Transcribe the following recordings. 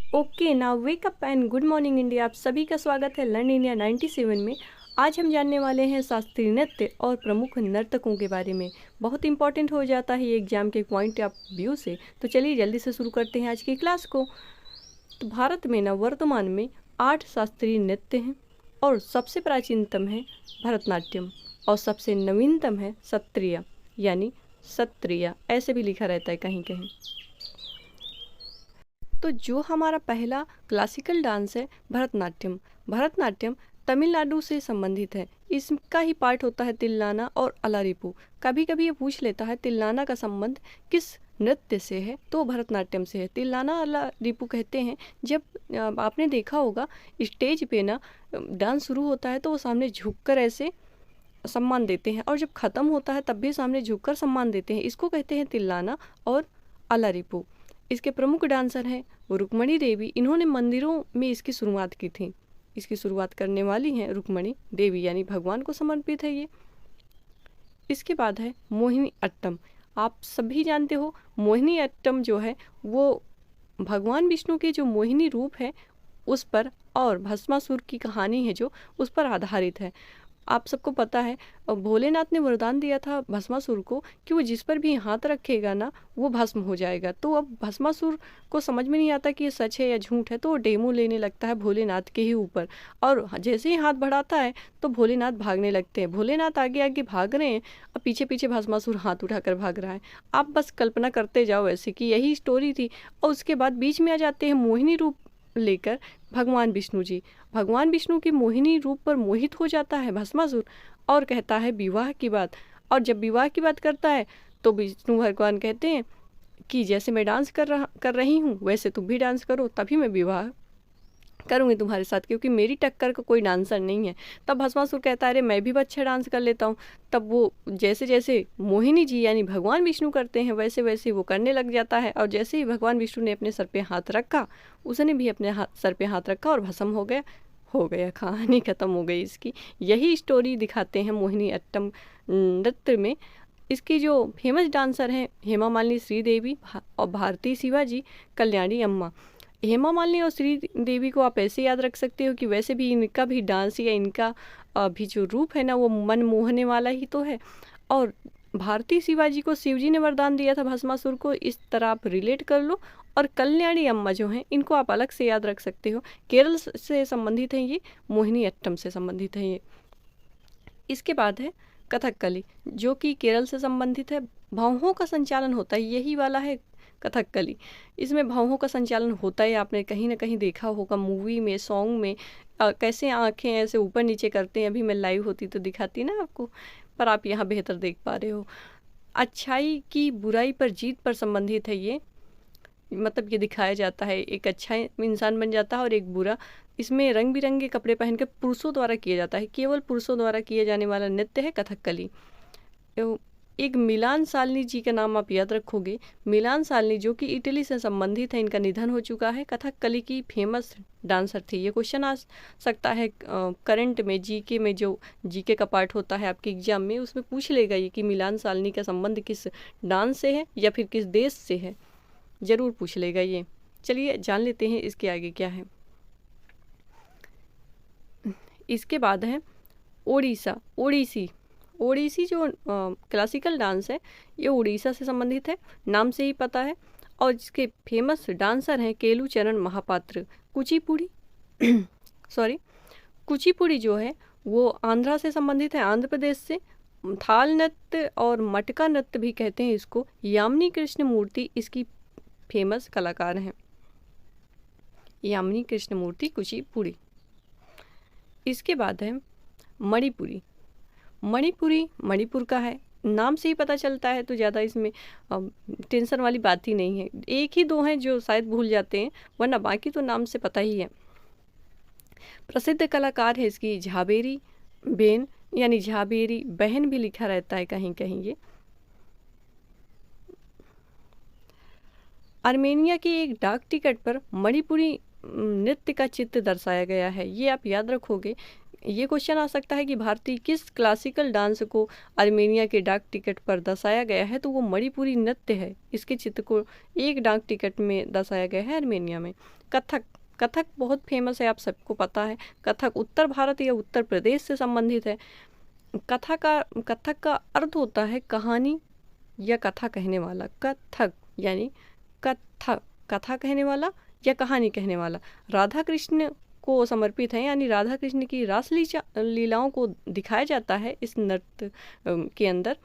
Okay now wake up and good morning India. आप सभी का स्वागत है लर्न इंडिया 97 में। आज हम जानने वाले हैं शास्त्रीय नृत्य और प्रमुख नर्तकों के बारे में। बहुत इंपॉर्टेंट हो जाता है ये एग्जाम के पॉइंट ऑफ व्यू से। तो चलिए जल्दी से शुरू करते हैं आज की क्लास को। तो भारत में ना वर्तमान में 8 शास्त्रीय नृत्य हैं और सबसे प्राचीनतम है भरतनाट्यम और सबसे नवीनतम है सत्रिया यानी सत्रिया, ऐसे भी लिखा रहता है कहीं कहीं। तो जो हमारा पहला क्लासिकल डांस है भरतनाट्यम। भरतनाट्यम तमिलनाडु से संबंधित है। इसका ही पार्ट होता है तिल्लाना और अलारिपू। कभी कभी ये पूछ लेता है तिल्लाना का संबंध किस नृत्य से है, तो भरतनाट्यम से है। तिल्लाना अलारिपू कहते हैं जब आपने देखा होगा स्टेज पे ना डांस शुरू होता है तो वो सामने झुककर ऐसे सम्मान देते हैं और जब ख़त्म होता है तब भी सामने झुककर सम्मान देते हैं। इसको कहते हैं तिल्लाना और अलारिपू। इसके प्रमुख डांसर हैं वो रुक्मणी देवी। इन्होंने मंदिरों में इसकी शुरुआत की थी। इसकी शुरुआत करने वाली हैं रुक्मणी देवी, यानी भगवान को समर्पित है ये। इसके बाद है मोहिनी अट्टम। आप सभी जानते हो मोहिनी अट्टम जो है वो भगवान विष्णु के जो मोहिनी रूप है उस पर और भस्मासुर की कहानी है जो उस पर आधारित है। आप सबको पता है भोलेनाथ ने वरदान दिया था भस्मासुर को कि वो जिस पर भी हाथ रखेगा ना वो भस्म हो जाएगा। तो अब भस्मासुर को समझ में नहीं आता कि ये सच है या झूठ है, तो वो डेमो लेने लगता है भोलेनाथ के ही ऊपर और जैसे ही हाथ बढ़ाता है तो भोलेनाथ भागने लगते हैं। भोलेनाथ आगे आगे भाग रहे हैं और पीछे पीछे भस्मासुर हाथ उठाकर भाग रहा है। आप बस कल्पना करते जाओ ऐसे कि यही स्टोरी थी। और उसके बाद बीच में आ जाते हैं मोहिनी रूप लेकर भगवान विष्णु जी। भगवान विष्णु की मोहिनी रूप पर मोहित हो जाता है भस्मासुर और कहता है विवाह की बात। और जब विवाह की बात करता है तो विष्णु भगवान कहते हैं कि जैसे मैं डांस कर रही हूँ वैसे तुम भी डांस करो, तभी मैं विवाह करूँगी तुम्हारे साथ, क्योंकि मेरी टक्कर का कोई डांसर नहीं है। तब भस्मासुर कहता है अरे मैं भी अच्छा डांस कर लेता हूँ। तब वो जैसे जैसे मोहिनी जी यानी भगवान विष्णु करते हैं वैसे वैसे वो करने लग जाता है। और जैसे ही भगवान विष्णु ने अपने सर पे हाथ रखा उसने भी अपने सर पे हाथ रखा और भस्म हो गया, कहानी खत्म हो गई इसकी। यही स्टोरी दिखाते हैं मोहिनी अट्टम नृत्य में। इसकी जो फेमस डांसर हैं हेमा मालिनी, श्रीदेवी और भारती शिवाजी, कल्याणी अम्मा। हेमा मालिनी और श्री देवी को आप ऐसे याद रख सकते हो कि वैसे भी इनका भी डांस या इनका भी जो रूप है ना वो मन मोहने वाला ही तो है। और भारती शिवाजी को शिवजी ने वरदान दिया था भस्मासुर को, इस तरह आप रिलेट कर लो। और कल्याणी अम्मा जो हैं इनको आप अलग से याद रख सकते हो, केरल से संबंधित हैं ये, मोहिनी अट्टम से संबंधित है ये। इसके बाद है कथकली जो कि केरल से संबंधित है। भावों का संचालन होता है, यही वाला है कथकली। इसमें भावों का संचालन होता है, आपने कहीं ना कहीं देखा होगा मूवी में, सॉन्ग में। कैसे आंखें ऐसे ऊपर नीचे करते हैं, अभी मैं लाइव होती तो दिखाती ना आपको, पर आप यहाँ बेहतर देख पा रहे हो। अच्छाई की बुराई पर जीत पर संबंधित है ये। मतलब ये दिखाया जाता है एक अच्छा इंसान बन जाता है और एक बुरा। इसमें रंग बिरंगे कपड़े पहन कर पुरुषों द्वारा किया जाता है, केवल पुरुषों द्वारा किया जाने वाला नृत्य है कथकली। एक मिलान सालनी जी का नाम आप याद रखोगे। मिलान सालनी जो कि इटली से संबंधित है, इनका निधन हो चुका है। कथकली की फेमस डांसर थी। ये क्वेश्चन आ सकता है करंट में, जीके में, जो जीके का पार्ट होता है आपके एग्जाम में, उसमें पूछ लेगा ये कि मिलान सालनी का संबंध किस डांस से है या फिर किस देश से है, ज़रूर पूछ लेगा ये। चलिए जान लेते हैं इसके आगे क्या है। इसके बाद है ओडिशा, ओडिसी जो क्लासिकल डांस है ये उड़ीसा से संबंधित है, नाम से ही पता है। और इसके फेमस डांसर हैं केलू चरण महापात्र। कुचिपुड़ी सॉरी कुचिपुड़ी जो है वो आंध्रा से संबंधित है, आंध्र प्रदेश से। थाल नृत्य और मटका नृत्य भी कहते हैं इसको। यामिनी कृष्ण मूर्ति इसकी फेमस कलाकार हैं, यामिनी कृष्ण मूर्ति कुचिपुड़ी। इसके बाद है मणिपुरी। मणिपुर का है, नाम से ही पता चलता है, तो ज़्यादा इसमें टेंशन वाली बात ही नहीं है। एक ही दो हैं जो शायद भूल जाते हैं, वरना बाकी तो नाम से पता ही है। प्रसिद्ध कलाकार है इसकी झाबेरी बेन, यानी झाबेरी बहन भी लिखा रहता है कहीं कहीं ये। आर्मेनिया के एक डाक टिकट पर मणिपुरी नृत्य का चित्र दर्शाया गया है, ये आप याद रखोगे। ये क्वेश्चन आ सकता है कि भारतीय किस क्लासिकल डांस को आर्मेनिया के डाक टिकट पर दर्शाया गया है, तो वो मणिपुरी नृत्य है। इसके चित्र को एक डाक टिकट में दर्शाया गया है आर्मेनिया में। कथक, कथक बहुत फेमस है, आप सबको पता है। कथक उत्तर भारत या उत्तर प्रदेश से संबंधित है। कथक का अर्थ होता है कहानी या कथा कहने वाला। कथक यानी कथा कहने वाला या कहानी कहने वाला। राधा कृष्ण को समर्पित है, यानी राधा कृष्ण की रास लीलाओं को दिखाया जाता है इस नृत्य के अंदर।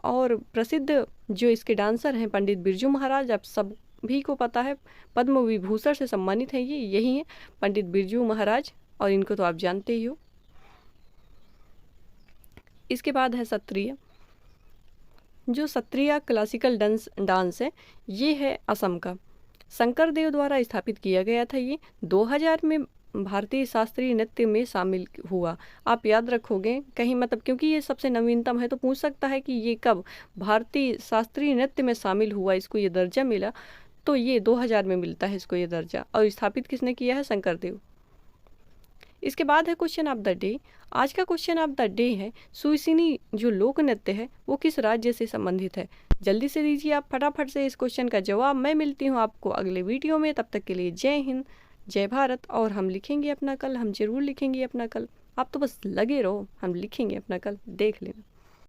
और प्रसिद्ध जो इसके डांसर हैं पंडित बिरजू महाराज, आप सभी को पता है, पद्म विभूषण से सम्मानित हैं ये, यही है पंडित बिरजू महाराज, और इनको तो आप जानते ही हो। इसके बाद है सत्रिय। जो सत्रिया क्लासिकल डांस है, ये है असम का। शंकर देव द्वारा स्थापित किया गया था। ये 2000 में भारतीय शास्त्रीय नृत्य में शामिल हुआ। आप याद रखोगे कहीं, मतलब क्योंकि ये सबसे नवीनतम है तो पूछ सकता है कि ये कब भारतीय शास्त्रीय नृत्य में शामिल हुआ, इसको ये दर्जा मिला। तो ये 2000 में मिलता है इसको ये दर्जा, और स्थापित किसने किया है? शंकर देव। इसके बाद है क्वेश्चन ऑफ द डे। आज का क्वेश्चन ऑफ द डे है सुइसिनी जो लोक नृत्य है वो किस राज्य से संबंधित है? जल्दी से दीजिए आप फटाफट से इस क्वेश्चन का जवाब। मैं मिलती हूँ आपको अगले वीडियो में, तब तक के लिए जय हिंद, जय भारत। और हम लिखेंगे अपना कल, हम जरूर लिखेंगे अपना कल। आप तो बस लगे रहो, हम लिखेंगे अपना कल, देख लेना।